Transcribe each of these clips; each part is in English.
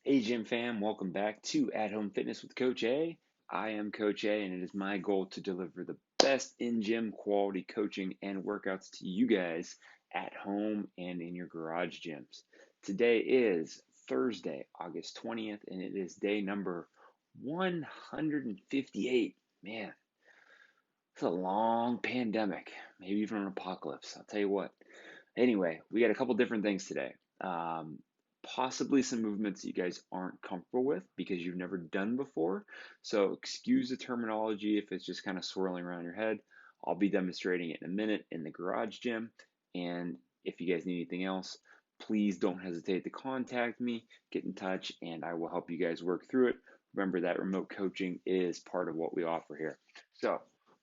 Hey Gym fam, welcome back to At Home Fitness with Coach A. I am Coach A and it is my goal to deliver the best in-gym quality coaching and workouts to you guys at home and in your garage gyms. Today is Thursday, August 20th, and it is day number 158. Man, it's a long pandemic, maybe even an apocalypse. I'll tell you what. Anyway, we got a couple different things today. Possibly some movements that you guys aren't comfortable with because you've never done before. So excuse the terminology if it's just kind of swirling around your head. I'll be demonstrating it in a minute in the garage gym. And if you guys need anything else, please don't hesitate to contact me, get in touch, and I will help you guys work through it. Remember that remote coaching is part of what we offer here. So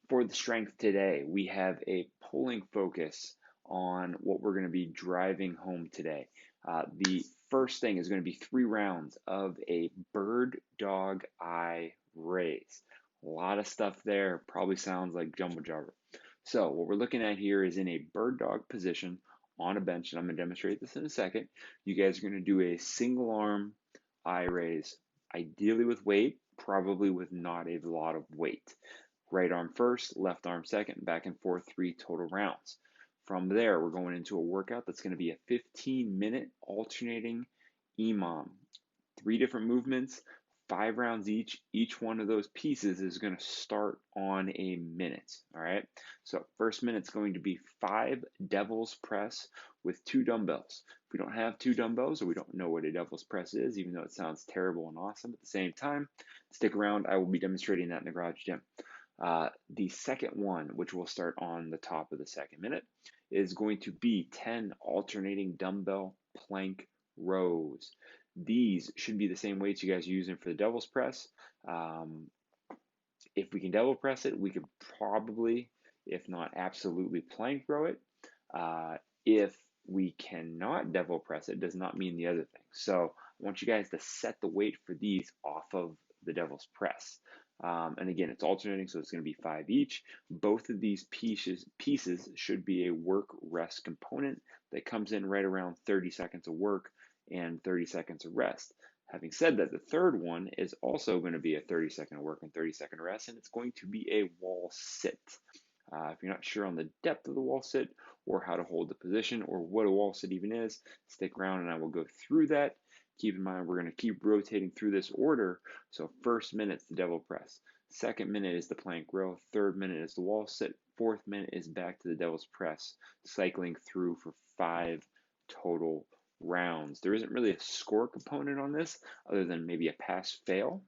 for the strength today, we have a pulling focus on what we're going to be driving home today. The first thing is going to be 3 rounds of a bird dog eye raise. A lot of stuff there, probably sounds like jumbo jobber. So what we're looking at here is in a bird dog position on a bench, and I'm going to demonstrate this in a second. You guys are going to do a single arm eye raise, ideally with weight, probably with not a lot of weight. Right arm first, left arm second, back and forth, 3 total rounds. From there, we're going into a workout that's going to be a 15-minute alternating EMOM. 3 different movements, 5 rounds each. Each one of those pieces is going to start on a minute. All right. So first minute's going to be 5 devil's press with 2 dumbbells. If we don't have 2 dumbbells or we don't know what a devil's press is, even though it sounds terrible and awesome at the same time, stick around. I will be demonstrating that in the garage gym. The second one, which will start on the top of the second minute, is going to be 10 alternating dumbbell plank rows. These should be the same weights you guys are using for the devil's press. If we can devil press it, we could probably, if not absolutely, plank row it. If we cannot devil press it, does not mean the other thing. So I want you guys to set the weight for these off of the devil's press. And again, it's alternating, so it's going to be 5 each. Both of these pieces should be a work rest component that comes in right around 30 seconds of work and 30 seconds of rest. Having said that, the third one is also going to be a 30-second work and 30-second rest, and it's going to be a wall sit. If you're not sure on the depth of the wall sit or how to hold the position or what a wall sit even is, stick around and I will go through that. Keep in mind, we're going to keep rotating through this order. So first minute's the devil press. Second minute is the plank row. Third minute is the wall sit. Fourth minute is back to the devil's press, cycling through for 5 total rounds. There isn't really a score component on this other than maybe a pass fail.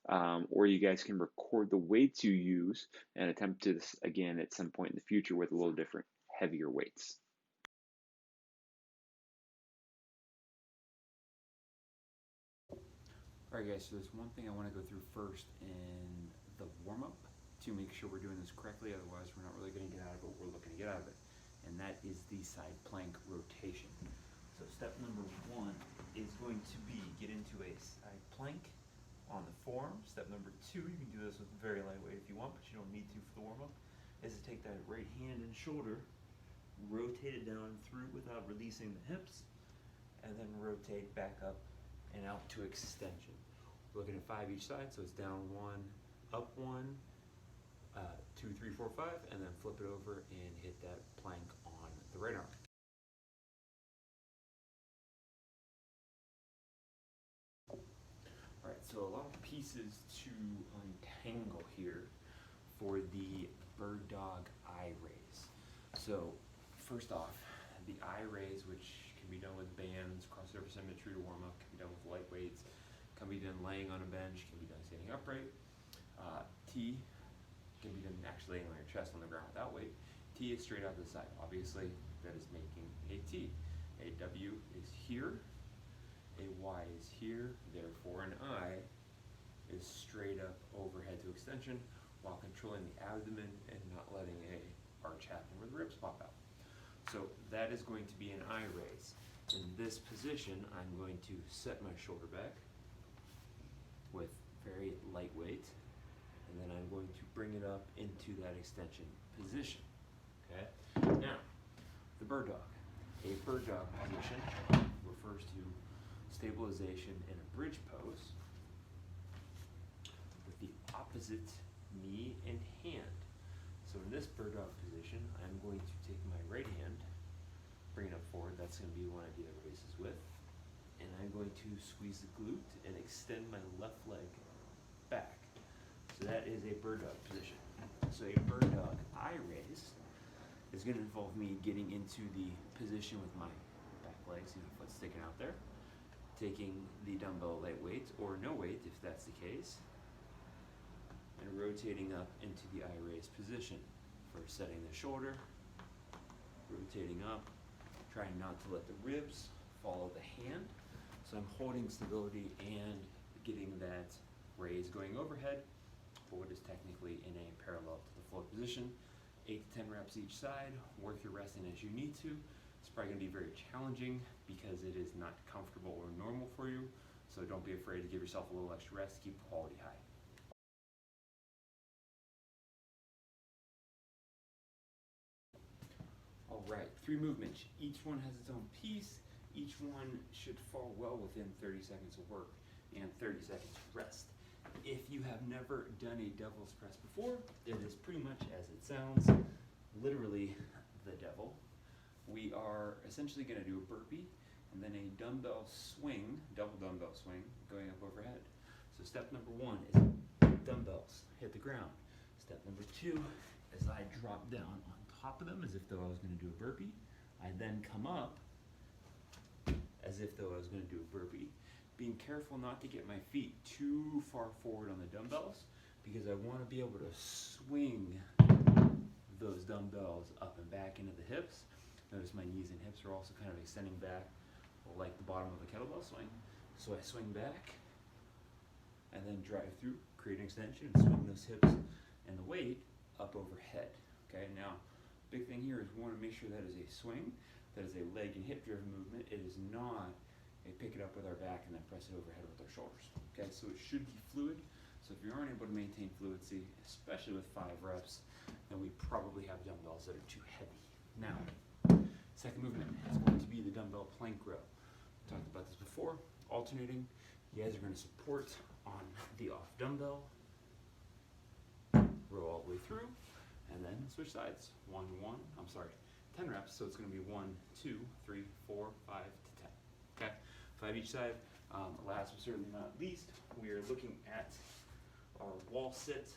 Or you guys can record the weights you use and attempt to this again at some point in the future with a little different, heavier weights. Alright guys, so there's one thing I want to go through first in the warm-up to make sure we're doing this correctly, otherwise we're not really going to get out of what we're looking to get out of it. And that is the side plank rotation. So step number 1 is going to be get into a side plank on the forearm. Step number 2, you can do this with very light weight if you want, but you don't need to for the warm-up, is to take that right hand and shoulder, rotate it down through without releasing the hips, and then rotate back up and out to extension. We're looking at 5 each side, so it's down 1, up 1, 2, 3, 4, 5, and then flip it over and hit that plank on the right arm. Alright, so a lot of pieces to untangle here for the bird dog eye raise. So first off, the eye raise, which can be done with bands, crossover symmetry to warm up, can be done with light weights, can be done laying on a bench, can be done standing upright. T can be done actually laying on your chest on the ground without weight. T is straight out to the side. Obviously, that is making a T. A W is here, a Y is here, therefore an I is straight up overhead to extension while controlling the abdomen and not letting a arch happen where the ribs pop out. So that is going to be an eye raise. In this position, I'm going to set my shoulder back with very light weight, and then I'm going to bring it up into that extension position. Okay? Now, the bird dog. A bird dog position refers to stabilization in a bridge pose with the opposite knee and hand. So in this bird dog position, I'm going to take my right hand, bring it up forward, that's going to be the one I do the raises with, and I'm going to squeeze the glute and extend my left leg back. So that is a bird dog position. So a bird dog eye raise is going to involve me getting into the position with my back leg, see the foot sticking out there, taking the dumbbell lightweight or no weight if that's the case, and rotating up into the eye raise position. First setting the shoulder, rotating up, trying not to let the ribs follow the hand. So I'm holding stability and getting that raise going overhead for what is technically in a parallel to the floor position. 8 to 10 reps each side, work your resting as you need to. It's probably gonna be very challenging because it is not comfortable or normal for you. So don't be afraid to give yourself a little extra rest to keep quality high. All right, 3 movements. Each one has its own piece. Each one should fall well within 30 seconds of work and 30 seconds of rest. If you have never done a devil's press before, it is pretty much as it sounds, literally the devil. We are essentially going to do a burpee and then a dumbbell swing, double dumbbell swing, going up overhead. So step number 1 is dumbbells hit the ground. Step number 2 is I drop down on top of them as if though I was going to do a burpee. I then come up as if though I was going to do a burpee, being careful not to get my feet too far forward on the dumbbells because I want to be able to swing those dumbbells up and back into the hips. Notice my knees and hips are also kind of extending back like the bottom of a kettlebell swing. So I swing back and then drive through, create an extension, and swing those hips and the weight up overhead. Okay, now big thing here is we want to make sure that is a swing, that is a leg and hip driven movement. It is not a pick it up with our back and then press it overhead with our shoulders. Okay, so it should be fluid. So if you aren't able to maintain fluency, especially with 5 reps, then we probably have dumbbells that are too heavy. Now, second movement is going to be the dumbbell plank row. We talked about this before, alternating. You guys are going to support on the off dumbbell, row all the way through, and then switch sides. 10 reps, so it's going to be 1, 2, 3, 4, 5 to 10. Okay, 5 each side. Last but certainly not least, we are looking at our wall sit.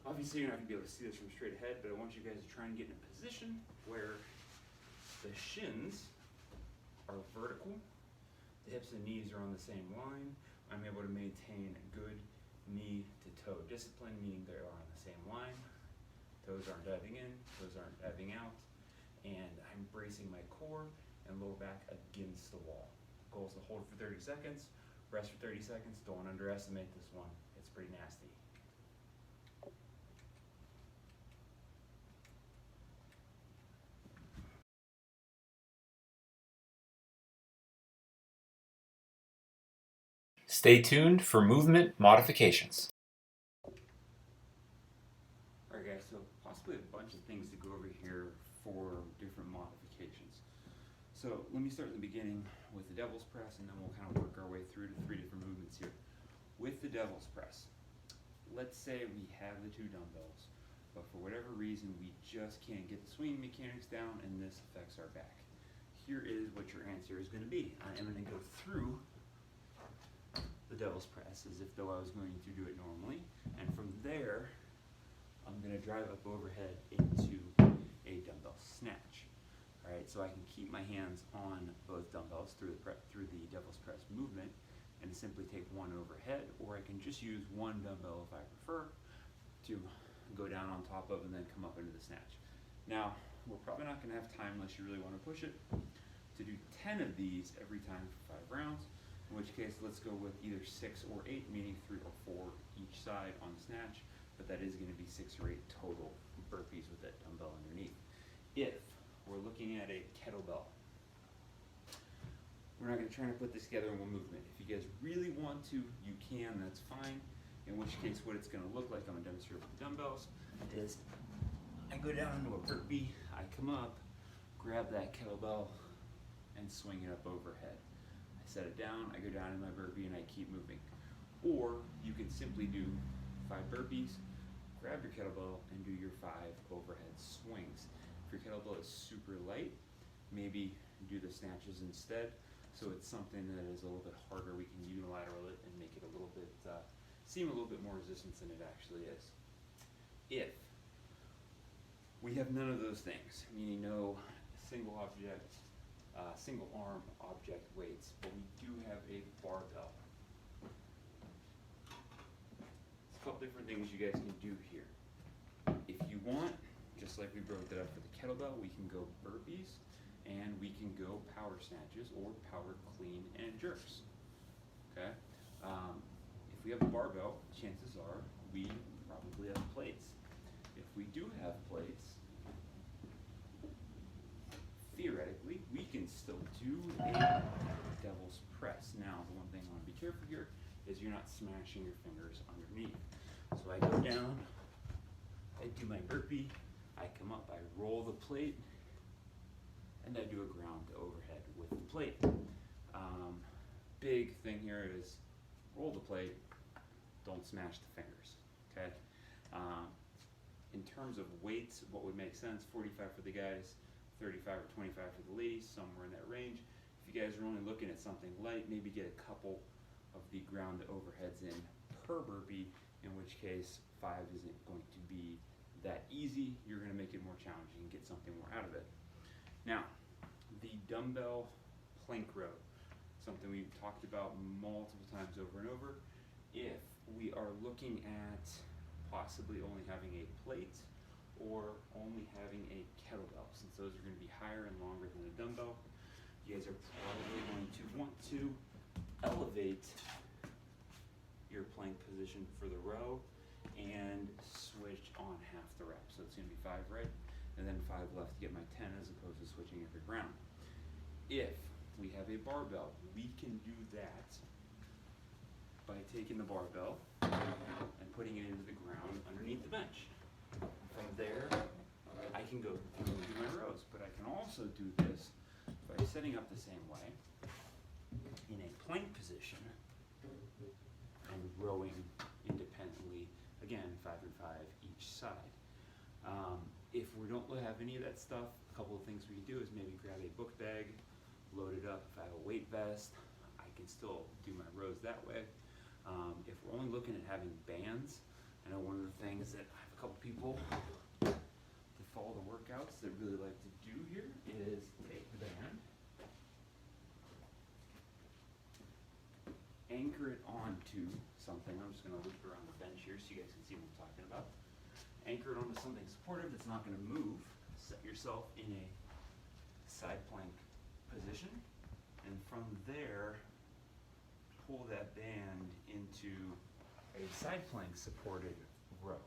Obviously, you're not going to be able to see this from straight ahead, but I want you guys to try and get in a position where the shins are vertical, the hips and knees are on the same line. I'm able to maintain good knee to toe discipline, meaning they are on the same line. Toes aren't diving in, toes aren't diving out, and I'm bracing my core and lower back against the wall. Goal is to hold for 30 seconds, rest for 30 seconds. Don't underestimate this one. It's pretty nasty. Stay tuned for movement modifications. Alright guys, so possibly a bunch of things to go over here for different modifications. So let me start at the beginning with the devil's press and then we'll kind of work our way through to 3 different movements here. With the devil's press, let's say we have the 2 dumbbells, but for whatever reason we just can't get the swing mechanics down and this affects our back. Here is what your answer is going to be. I am going to go through the devil's press as if though I was going to do it normally, and from there I'm going to drive up overhead into a dumbbell snatch. Alright, so I can keep my hands on both dumbbells through the devil's press movement and simply take one overhead, or I can just use one dumbbell if I prefer to go down on top of and then come up into the snatch. Now, we're probably not going to have time unless you really want to push it to do 10 of these every time for 5 rounds, in which case let's go with either 6 or 8, meaning 3 or 4 each side on the snatch, but that is going to be 6 or 8 total burpees with that dumbbell underneath. If we're looking at a kettlebell, we're not going to try to put this together in one movement. If you guys really want to, you can, that's fine. In which case what it's going to look like, I'm going to demonstrate with the dumbbells, is I go down into a burpee, I come up, grab that kettlebell, and swing it up overhead. I set it down, I go down in my burpee, and I keep moving. Or you can simply do 5 burpees, grab your kettlebell, and do your 5 overhead swings. If your kettlebell is super light, maybe do the snatches instead. So it's something that is a little bit harder. We can unilateral it and make it a little bit, seem a little bit more resistance than it actually is. If we have none of those things, meaning no single object, single arm object weights, but we do have a barbell. There's a couple different things you guys can do here. If you want, just like we broke that up for the kettlebell, we can go burpees and we can go power snatches or power clean and jerks. Okay? If we have a barbell, chances are we probably have plates. If we do have plates, theoretically, we can still do a devil's press. Now, the one thing I want to be careful here is you're not smashing your fingers underneath. So I go down, I do my burpee, I come up, I roll the plate, and I do a ground to overhead with the plate. Big thing here is roll the plate, don't smash the fingers, okay? In terms of weights, what would make sense, 45 for the guys, 35 or 25 for the ladies, somewhere in that range. If you guys are only looking at something light, maybe get a couple of the ground to overheads in per burpee, in which case 5 isn't going to be that easy. You're going to make it more challenging and get something more out of it. Now, the dumbbell plank row, something we've talked about multiple times over and over. If we are looking at possibly only having a plate or only having a kettlebell, since those are going to be higher and longer than a dumbbell, you guys are probably going to want to elevate your plank position for the row and switch on half the rep. So it's going to be 5 right, and then 5 left to get my 10 as opposed to switching every ground. If we have a barbell, we can do that by taking the barbell and putting it into the ground underneath the bench. From there, I can go through and do my rows, but I can also do this by setting up the same way in a plank position and rowing independently, again, 5 and 5 each side. If we don't have any of that stuff, a couple of things we can do is maybe grab a book bag, load it up. If I have a weight vest, I can still do my rows that way. If we're only looking at having bands, I know one of the things that I have a couple people that follow the workouts that really like to do here is take the band, anchor it onto something. I'm just going to loop around the bench here so you guys can see what I'm talking about. Anchor it onto something supportive that's not going to move. Set yourself in a side plank position, and from there, pull that band into a side plank supported row.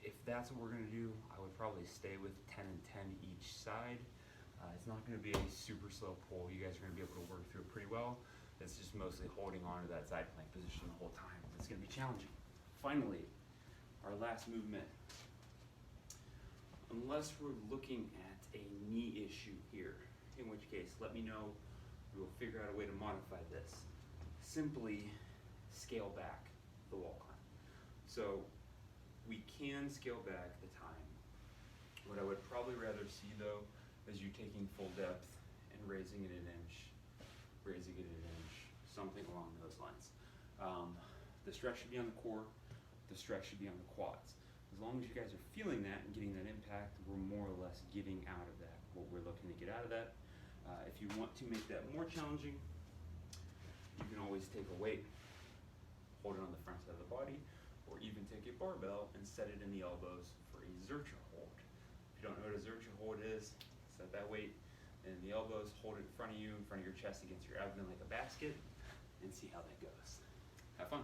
If that's what we're going to do, I would probably stay with 10 and 10 each side. It's not going to be a super slow pull. You guys are going to be able to work through it pretty well. It's just mostly holding on to that side plank position the whole time. It's going to be challenging. Finally, our last movement. Unless we're looking at a knee issue here, in which case, let me know. We will figure out a way to modify this. Simply scale back the wall climb. So we can scale back the time. What I would probably rather see though is you taking full depth and raising it an inch, something along those lines. The stress should be on the core, the stress should be on the quads. As long as you guys are feeling that and getting that impact, we're more or less getting out of that, what we're looking to get out of that. If you want to make that more challenging, you can always take a weight, hold it on the front side of the body, or even take a barbell and set it in the elbows for a Zercher hold. If you don't know what a Zercher hold is, set that weight in the elbows, hold it in front of you, in front of your chest against your abdomen like a basket, and see how that goes. Have fun.